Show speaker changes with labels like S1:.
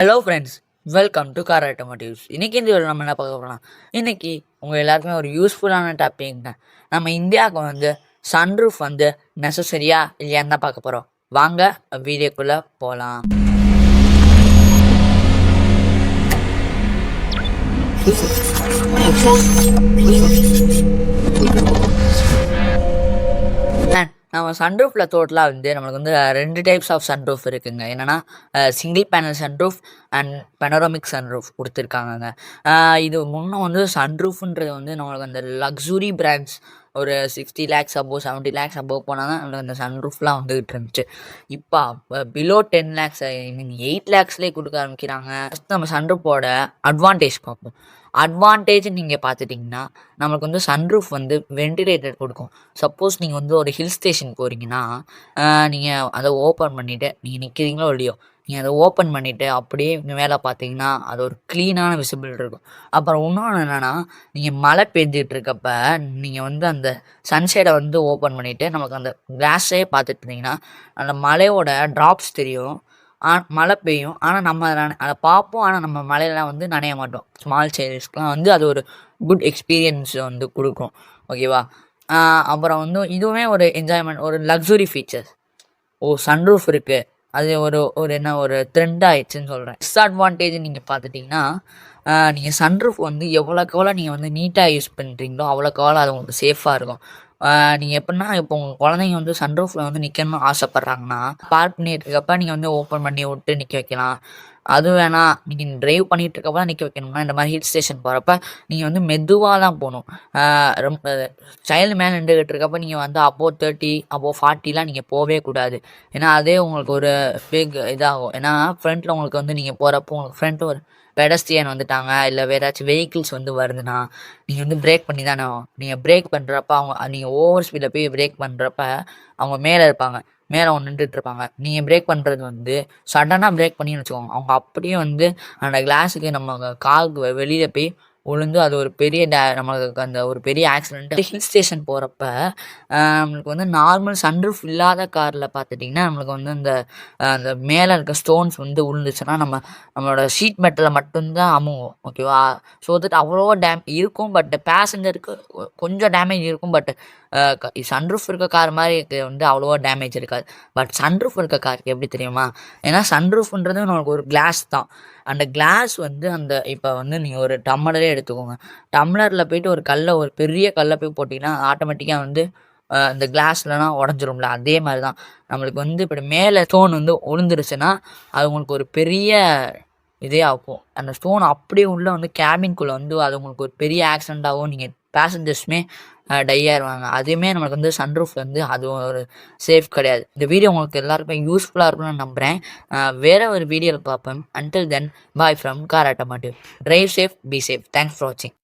S1: Hello friends, welcome to car automotives. இன்றைக்கி இந்த வீடியோவில் நம்ம என்ன பார்க்க போகிறோம், இன்றைக்கி உங்கள் எல்லாருக்குமே ஒரு யூஸ்ஃபுல்லான டாபிக்ங்க. நம்ம இந்தியாவுக்கு வந்து சன்ரூஃப் வந்து நெசசரியா இல்லையான்னு தான் பார்க்க போகிறோம். வாங்க வீடியோக்குள்ளே போகலாம். நம்ம சன்ரூஃபில் டோட்டலாக வந்து நம்மளுக்கு வந்து 2 டைப்ஸ் ஆஃப் சன்ரூஃப் இருக்குதுங்க. என்னென்னா single panel sunroof and panoramic sunroof கொடுத்துருக்காங்கங்க. இது முன்னே வந்து சன்ரூஃப்ன்றது வந்து நம்மளுக்கு அந்த லக்ஸுரி பிராண்ட்ஸ் ஒரு 60 lakhs அபோவ் 70 lakhs அபோவ் போனால் தான் நம்மளுக்கு அந்த சன்ரூஃப்லாம் வந்துகிட்டு இருந்துச்சு. இப்போ பிலோ 10 lakhs ஐ மீன் 8 lakhsலேயே கொடுக்க ஆரம்பிக்கிறாங்க. ஃபஸ்ட் நம்ம சன்ரூஃபோட அட்வான்டேஜ் பார்ப்போம். அட்வான்டேஜ் நீங்கள் பார்த்துட்டிங்கன்னா நம்மளுக்கு வந்து சன்ரூஃப் வந்து வென்டிலேட்டர் கொடுக்கும். சப்போஸ் நீங்கள் வந்து ஒரு ஹில் ஸ்டேஷன் போகிறீங்கன்னா நீங்கள் அதை ஓப்பன் பண்ணிவிட்டு நீங்கள் நிற்கிறீங்களோ இல்லையோ, நீங்கள் அதை ஓப்பன் பண்ணிவிட்டு அப்படியே மேலே பார்த்தீங்கன்னா அது ஒரு க்ளீனான விசிபிள் இருக்கும். அப்புறம் இன்னொன்று என்னென்னா, நீங்கள் மழை பெஞ்சிட்டு இருக்கப்ப நீங்கள் வந்து அந்த சன்ஷேடை வந்து ஓப்பன் பண்ணிவிட்டு நமக்கு அந்த கிளாஸே பார்த்துட்டு இருந்தீங்கன்னா அந்த மழையோட ட்ராப்ஸ் தெரியும். மழை பெய்யும், ஆனால் நம்ம அதை பார்ப்போம், ஆனால் நம்ம மழையெல்லாம் வந்து நனைய மாட்டோம். ஸ்மால் சைல்ட்ஸ்க்குலாம் வந்து அது ஒரு குட் எக்ஸ்பீரியன்ஸ் வந்து கொடுக்கும். ஓகேவா? அப்புறம் வந்து இதுவுமே ஒரு என்ஜாய்மெண்ட், ஒரு லக்ஸுரி ஃபீச்சர்ஸ். சன்ரூஃப் இருக்குது, அது ஒரு ட்ரெண்ட் ஆயிடுச்சுன்னு சொல்கிறேன். டிஸ்அட்வான்டேஜ் நீங்கள் பார்த்துட்டிங்கன்னா, நீங்கள் சன்ரூஃப் வந்து எவ்வளோக்கு எவ்வளோ நீங்கள் வந்து நீட்டாக யூஸ் பண்ணுறீங்களோ அவ்வளோக்கு எவ்வளோ அது உங்களுக்கு சேஃபாக இருக்கும். நீங்கள் எப்படின்னா, இப்போ உங்கள் குழந்தைங்க வந்து சன்ரூஃபில் வந்து நிற்கணும்னு ஆசைப்பட்றாங்கன்னா, பார்க் பண்ணிட்டு இருக்கப்ப நீங்கள் வந்து ஓப்பன் பண்ணி விட்டு நிற்க வைக்கலாம். அது வேணாம், நீங்கள் ட்ரைவ் பண்ணிகிட்டு இருக்கப்ப தான் நிற்க வைக்கணும்னா, இந்த மாதிரி ஹில் ஸ்டேஷன் போகிறப்ப நீங்கள் வந்து மெதுவாக தான் போகணும். ரொம்ப சைல்டு மேலே நின்றுக்கிட்டு இருக்கப்ப நீங்கள் வந்து அபோவ் 30 அபோவ் 40லாம் நீங்கள் போகவே கூடாது. ஏன்னா அதே உங்களுக்கு ஒரு பிக் இதாகும். ஏன்னா ஃப்ரண்ட்டில் உங்களுக்கு வந்து நீங்கள் போகிறப்போ உங்களுக்கு ஃப்ரண்ட்டில் ஒரு பெடஸ்ட்ரியன் வந்துட்டாங்க, இல்லை வேறு ஏதாச்சும் வெஹிக்கிள்ஸ் வந்து வருதுன்னா நீங்கள் வந்து பிரேக் பண்ணி தானே ஆகும். நீங்கள் பிரேக் பண்ணுறப்ப நீங்கள் ஓவர் ஸ்பீடில் போய் பிரேக் பண்ணுறப்ப அவங்க மேலே இருப்பாங்க, மேலே அவங்க நின்றுட்டுருப்பாங்க. நீங்கள் பிரேக் பண்ணுறது வந்து சடனாக பிரேக் பண்ணின்னு வச்சுக்கோங்க, அவங்க அப்படியே வந்து அந்த கிளாஸுக்கு நம்ம காலுக்கு வெளியில் போய் விழுந்து அது ஒரு பெரிய நம்மளுக்கு அந்த ஒரு பெரிய ஆக்சிடென்ட். ஹில் ஸ்டேஷன் போகிறப்ப நம்மளுக்கு வந்து நார்மல் சன்ரூஃப் இல்லாத காரில் பார்த்துட்டிங்கன்னா நம்மளுக்கு வந்து அந்த மேலே இருக்க ஸ்டோன்ஸ் வந்து விழுந்துச்சுன்னா நம்மளோட ஷீட் மெட்டலில் மட்டும்தான் அமுங்கும். ஓகேவா? ஸோ தட் அவ்வளோ இருக்கும். பட் பேசஞ்சருக்கு கொஞ்சம் டேமேஜ் இருக்கும். பட் சன்ரூஃப் இருக்க கார் மாதிரி வந்து அவ்வளோவா டேமேஜ் இருக்காது. பட் சன்ரூஃப் இருக்க காருக்கு எப்படி தெரியுமா? ஏன்னா சன்ரூஃப்ன்றது நம்மளுக்கு ஒரு கிளாஸ் தான். அந்த கிளாஸ் வந்து இப்போ வந்து நீங்கள் ஒரு டம்ளரே எடுத்துக்கோங்க. டம்ளரில் போய்ட்டு ஒரு பெரிய கல்லை போய் போட்டிங்கன்னா ஆட்டோமேட்டிக்காக வந்து அந்த கிளாஸ்லலாம் உடஞ்சிரும்ல. அதே மாதிரி தான் நம்மளுக்கு வந்து இப்போ மேலே ஸ்டோன் வந்து விழுந்துருச்சுன்னா அது உங்களுக்கு ஒரு பெரிய இதே ஆகும். அந்த ஸ்டோன் அப்படியே உள்ளே வந்து கேபின்குள்ளே வந்து அது உங்களுக்கு ஒரு பெரிய ஆக்சிடெண்ட்டாகவும் நீங்கள் பேசஞ்சர்ஸுமே டை ஆயிடுவாங்க. அதுவுமே நம்மளுக்கு வந்து சன்ரூஃப் வந்து அது ஒரு சேஃப் கிடையாது. இந்த வீடியோ உங்களுக்கு எல்லாருக்குமே யூஸ்ஃபுல்லாக இருக்கும்னு நான் நம்புகிறேன். வேறு ஒரு வீடியோவில் பார்ப்பேன். Until then bye from car automotive. Drive safe, be safe. Thanks for வாட்சிங்.